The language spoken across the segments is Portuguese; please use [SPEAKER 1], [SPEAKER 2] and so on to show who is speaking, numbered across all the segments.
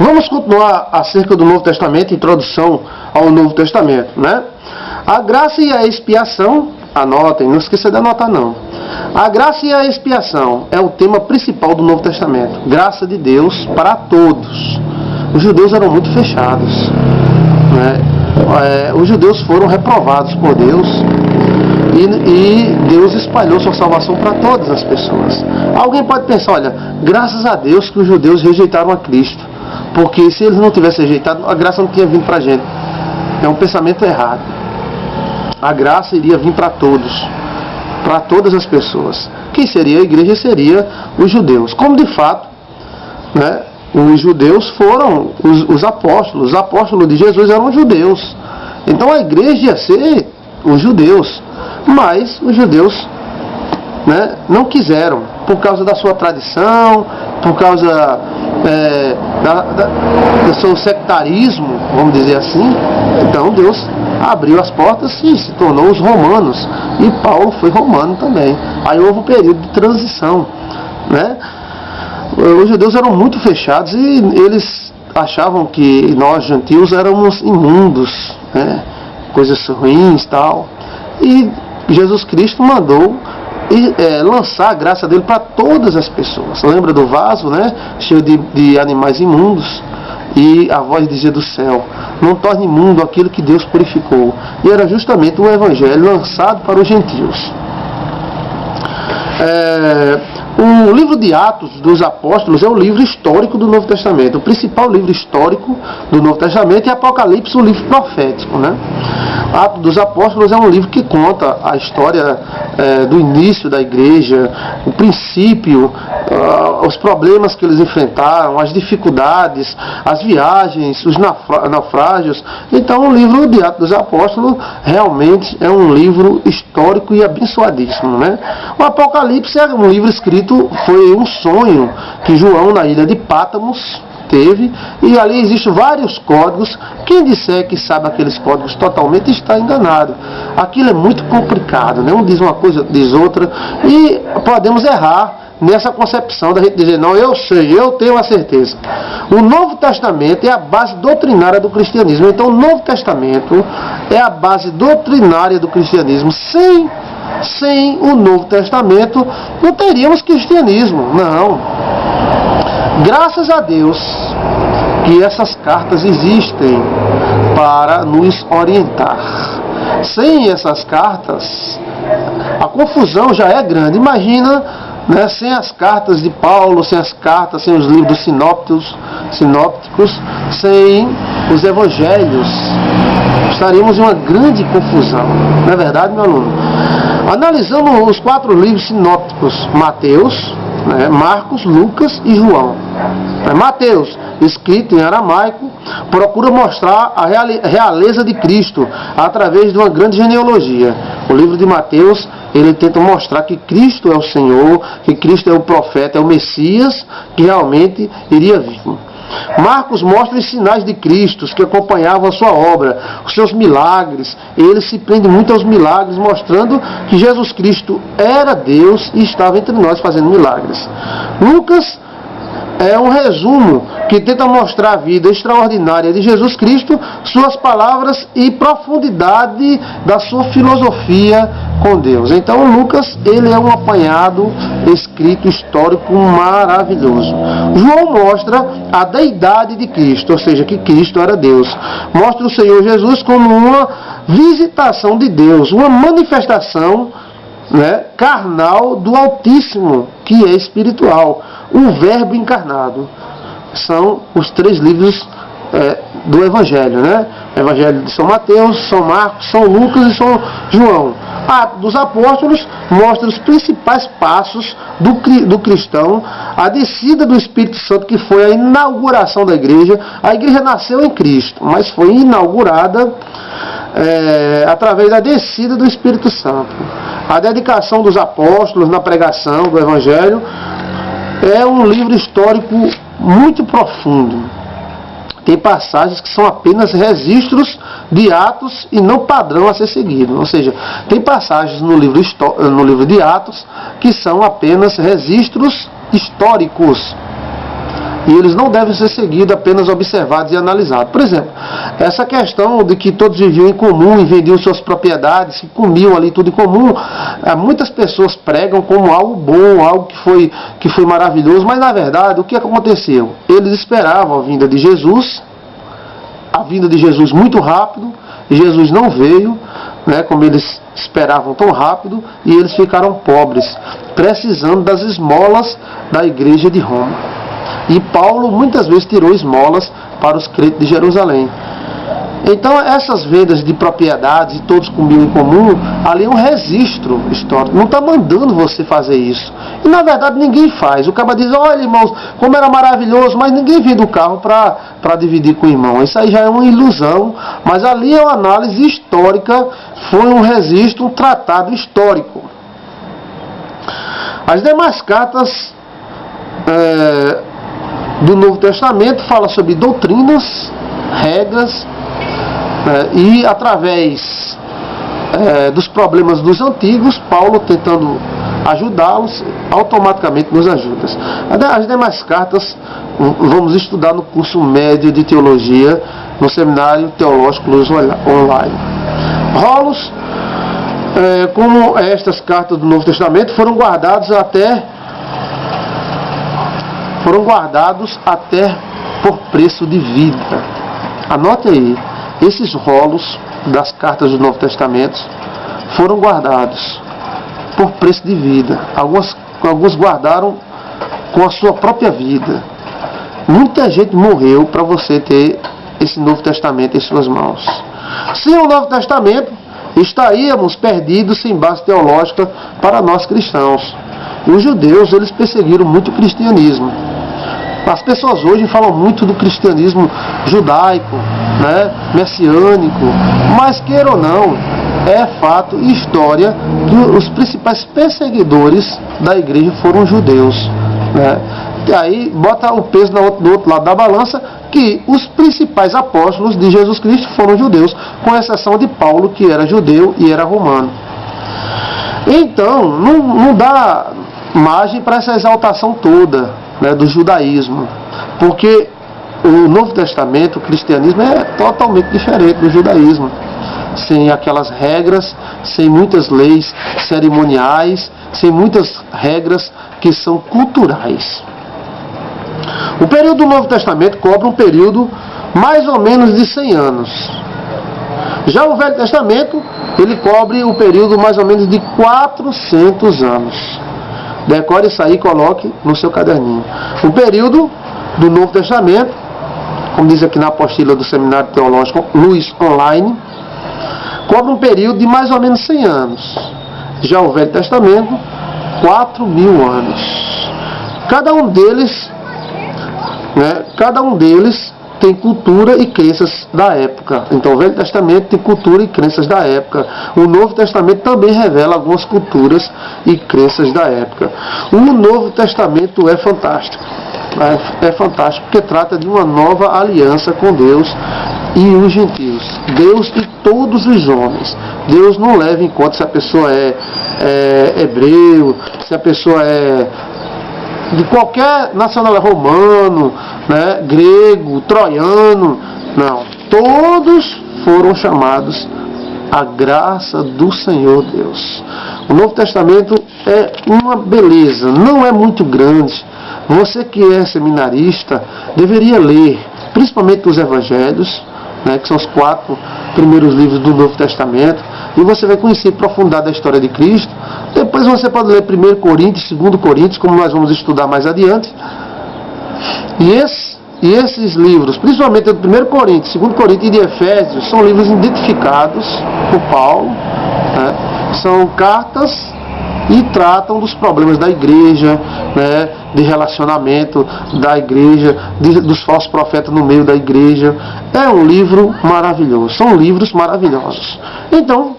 [SPEAKER 1] Vamos continuar acerca do Novo Testamento, introdução ao Novo Testamento, né? A graça e a expiação, anotem, não esqueça de anotar não. A graça e a expiação é o tema principal do Novo Testamento. Graça de Deus para todos. Os judeus eram muito fechados, né? Os judeus foram reprovados por Deus e Deus espalhou sua salvação para todas as pessoas. Alguém pode pensar, olha, graças a Deus que os judeus rejeitaram a Cristo, porque se eles não tivessem rejeitado, a graça não tinha vindo para a gente. É um pensamento errado. A graça iria vir para todos, para todas as pessoas. Quem seria a igreja? Seria os judeus. Como de fato, né, os judeus foram os apóstolos. Os apóstolos de Jesus eram judeus. Então a igreja ia ser os judeus. Mas os judeus, né, não quiseram, por causa da sua tradição, por causa do seu sectarismo, vamos dizer assim. Então Deus abriu as portas e se tornou os romanos. E Paulo foi romano também. Aí houve um período de transição, né? Os judeus eram muito fechados e eles achavam que nós gentios éramos imundos, né? Coisas ruins e tal. E Jesus Cristo mandou lançar a graça dele para todas as pessoas. Lembra do vaso, né? Cheio de animais imundos. E a voz dizia do céu: não torne imundo aquilo que Deus purificou. E era justamente o evangelho lançado para os gentios. O livro de Atos dos Apóstolos é o livro histórico do Novo Testamento. O principal livro histórico do Novo Testamento é Apocalipse, o livro profético, né? Atos dos Apóstolos é um livro que conta a história do início da igreja, o princípio, os problemas que eles enfrentaram, as dificuldades, as viagens, os naufrágios. Então o livro de Atos dos Apóstolos realmente é um livro histórico e abençoadíssimo, né? O Apocalipse é um livro escrito, foi um sonho que João, na ilha de Pátmos, teve, e ali existem vários códigos. Quem disser que sabe aqueles códigos totalmente está enganado. Aquilo é muito complicado, né? Um diz uma coisa, diz outra, e podemos errar nessa concepção da gente dizer, não, eu sei, eu tenho a certeza. O Novo Testamento é a base doutrinária do cristianismo. Então o Novo Testamento é a base doutrinária do cristianismo. Sem o Novo Testamento não teríamos cristianismo, não. Graças a Deus que essas cartas existem para nos orientar. Sem essas cartas, a confusão já é grande. Imagina, né, sem as cartas de Paulo, sem as cartas, sem os livros sinópticos, sem os evangelhos, estaríamos em uma grande confusão. Não é verdade, meu aluno? Analisando os 4 livros sinópticos, Mateus, Marcos, Lucas e João. Mateus, escrito em aramaico, procura mostrar a realeza de Cristo através de uma grande genealogia. O livro de Mateus, ele tenta mostrar que Cristo é o Senhor, que Cristo é o profeta, é o Messias, que realmente iria vir. Marcos mostra os sinais de Cristo que acompanhavam a sua obra, os seus milagres. Ele se prende muito aos milagres, mostrando que Jesus Cristo era Deus e estava entre nós fazendo milagres. Lucas é um resumo que tenta mostrar a vida extraordinária de Jesus Cristo, suas palavras e profundidade da sua filosofia com Deus. Então Lucas, ele é um apanhado escrito histórico maravilhoso. João mostra a deidade de Cristo, ou seja, que Cristo era Deus. Mostra o Senhor Jesus como uma visitação de Deus, uma manifestação, né, carnal do Altíssimo, que é espiritual, o Verbo encarnado. São os 3 livros do Evangelho, né? Evangelho de São Mateus, São Marcos, São Lucas e São João. Atos dos Apóstolos mostra os principais passos do cristão, a descida do Espírito Santo, que foi a inauguração da igreja. A igreja nasceu em Cristo, mas foi inaugurada através da descida do Espírito Santo. A dedicação dos apóstolos na pregação do Evangelho é um livro histórico muito profundo. Tem passagens que são apenas registros de atos e não padrão a ser seguido. Ou seja, tem passagens no livro de Atos que são apenas registros históricos. E eles não devem ser seguidos, apenas observados e analisados. Por exemplo, essa questão de que todos viviam em comum e vendiam suas propriedades, que comiam ali tudo em comum, muitas pessoas pregam como algo bom, algo que foi maravilhoso, mas na verdade o que aconteceu? Eles esperavam a vinda de Jesus muito rápido, e Jesus não veio, né, como eles esperavam tão rápido, e eles ficaram pobres, precisando das esmolas da igreja de Roma. E Paulo muitas vezes tirou esmolas para os crentes de Jerusalém. Então essas vendas de propriedades, e todos comiam em comum, ali é um registro histórico. Não está mandando você fazer isso. E na verdade ninguém faz. O cara diz, olha irmãos, como era maravilhoso, mas ninguém vende o carro para dividir com o irmão. Isso aí já é uma ilusão, mas ali é uma análise histórica, foi um registro, um tratado histórico. As demais cartas do Novo Testamento falam sobre doutrinas, regras, e através dos problemas dos antigos, Paulo tentando ajudá-los, automaticamente nos ajuda. As demais cartas vamos estudar no curso médio de teologia no Seminário Teológico Luz Online. Rolos, como estas cartas do Novo Testamento, foram guardados até por preço de vida. Anote aí, esses rolos das cartas do Novo Testamento foram guardados por preço de vida. Alguns guardaram com a sua própria vida. Muita gente morreu para você ter esse Novo Testamento em suas mãos. Sem o Novo Testamento, estaríamos perdidos sem base teológica para nós cristãos. Os judeus, eles perseguiram muito o cristianismo. As pessoas hoje falam muito do cristianismo judaico, né, messiânico, mas queira ou não, é fato e história que os principais perseguidores da igreja foram judeus, né? E aí bota o peso do outro lado da balança, que os principais apóstolos de Jesus Cristo foram judeus, com exceção de Paulo, que era judeu e era romano. Então, não dá margem para essa exaltação toda, né, do judaísmo, porque o Novo Testamento, o cristianismo, é totalmente diferente do judaísmo, sem aquelas regras, sem muitas leis cerimoniais, sem muitas regras que são culturais. O período do Novo Testamento cobre um período mais ou menos de 100 anos. Já o Velho Testamento, ele cobre o período mais ou menos de 400 anos. Decore isso aí e coloque no seu caderninho. O período do Novo Testamento, como diz aqui na apostila do Seminário Teológico Luz Online, cobre um período de mais ou menos 100 anos. Já o Velho Testamento, 4.000 anos. Cada um deles tem cultura e crenças da época. Então o Velho Testamento tem cultura e crenças da época. O Novo Testamento também revela algumas culturas e crenças da época. O Novo Testamento é fantástico. É fantástico porque trata de uma nova aliança com Deus e os gentios. Deus e todos os homens. Deus não leva em conta se a pessoa é hebreu, se a pessoa é de qualquer nacionalidade, romano, né, grego, troiano. Não. Todos foram chamados à graça do Senhor Deus. O Novo Testamento é uma beleza, não é muito grande. Você que é seminarista deveria ler, principalmente os Evangelhos, né, que são os 4 primeiros livros do Novo Testamento, e você vai conhecer profundamente a história de Cristo. Depois você pode ler 1 Coríntios, 2 Coríntios, como nós vamos estudar mais adiante. E esses livros, principalmente o 1 Coríntios, 2 Coríntios e de Efésios, são livros identificados por Paulo, né? São cartas e tratam dos problemas da igreja, né, de relacionamento da igreja, dos falsos profetas no meio da igreja. É um livro maravilhoso, são livros maravilhosos. Então,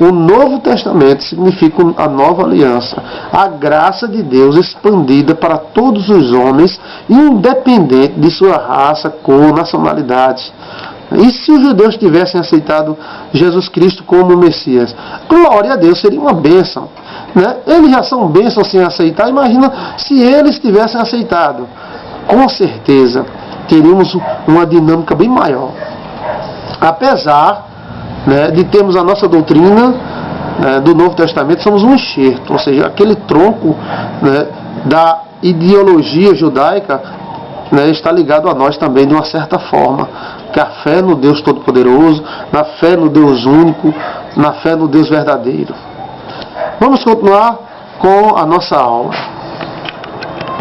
[SPEAKER 1] o Novo Testamento significa a nova aliança, a graça de Deus expandida para todos os homens, independente de sua raça, cor, nacionalidade. E se os judeus tivessem aceitado Jesus Cristo como Messias? Glória a Deus, seria uma bênção, né? Eles já são bênçãos sem aceitar. Imagina se eles tivessem aceitado. com certeza teríamos uma dinâmica bem maior. Apesar, né, de termos a nossa doutrina, né, do Novo Testamento, somos um enxerto, ou seja, aquele tronco, né, da ideologia judaica, né, está ligado a nós também de uma certa forma, que a fé no Deus Todo-Poderoso, na fé no Deus único, na fé no Deus verdadeiro. Vamos continuar com a nossa aula.